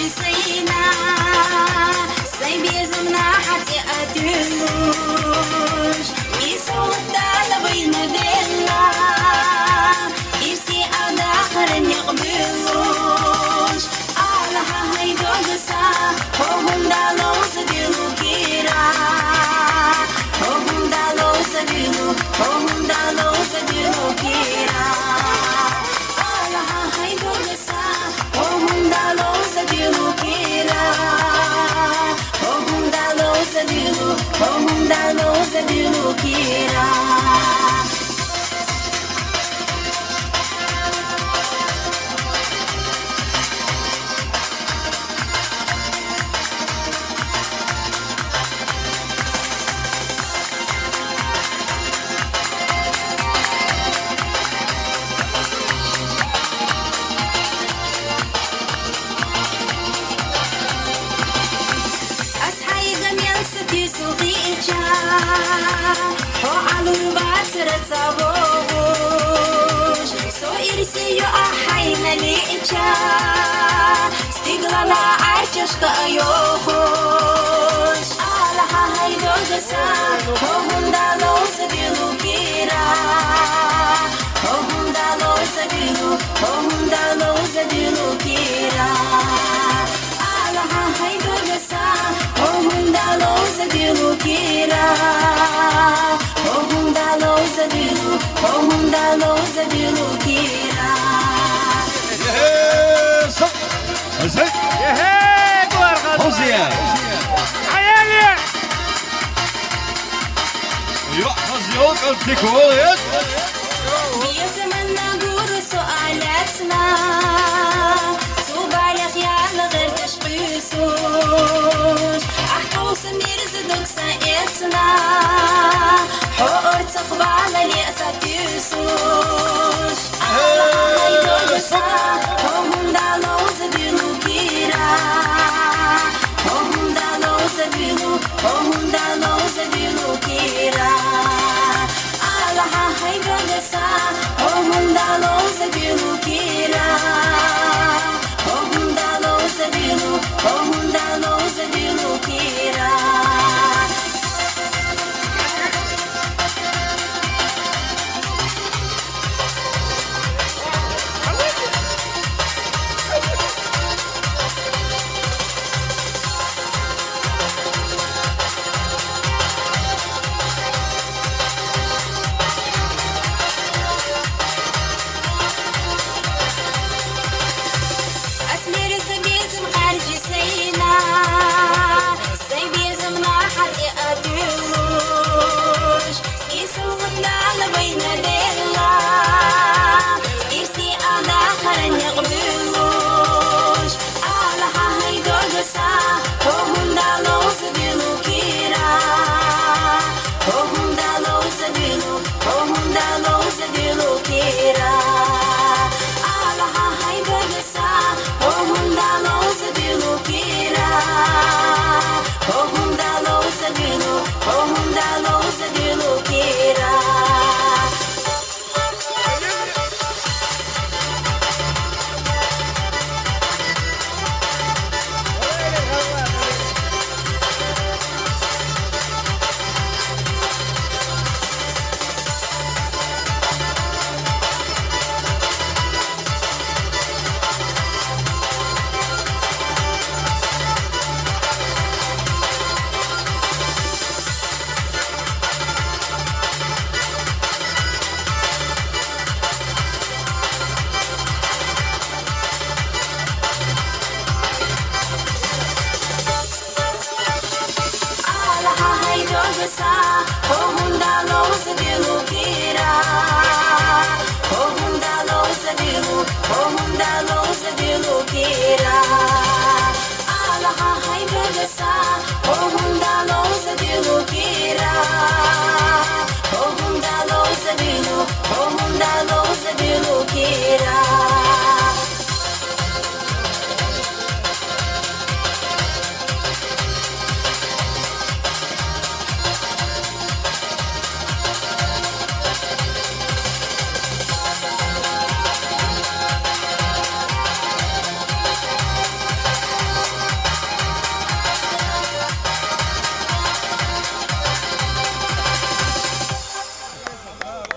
جسينا سيبي زمنا حتى أتلوش يسود على بين دينا يسي أداخر يقبلوش على هايدو قصا هم دالو سدلو كيرا هم دالو سدلو هم دالو سدلو كيرا على هايدو قصا هم دالو سدلو كيرا هم دالو سدلو هم دالو سدلو كيرا ho alurbat retsavosh so irsiyo ahayna licha stiglana archashka ayohosh ala haydo gasa ho hundalo sabilu kira ho hundalo sabilu kira ala haydo gasa ho hundalo sabilu kira Homundalo zabilu kira صح زين يهي فوزية عيالي ايوه فوزية قلتك ولد يا زمان نقول سؤالاتنا صوبالك يا غير تشقيسوش احكو سمير زدك سايتنا حقر تقبع لليأس تيسوش على هايدو قصا هم دالو زبيلو كيرا هم دالو زبيلو كيرا على هايدو قصا هم دالو زبيلو كيرا هم دالو زبيلو كيرا Homundalo zabilu kira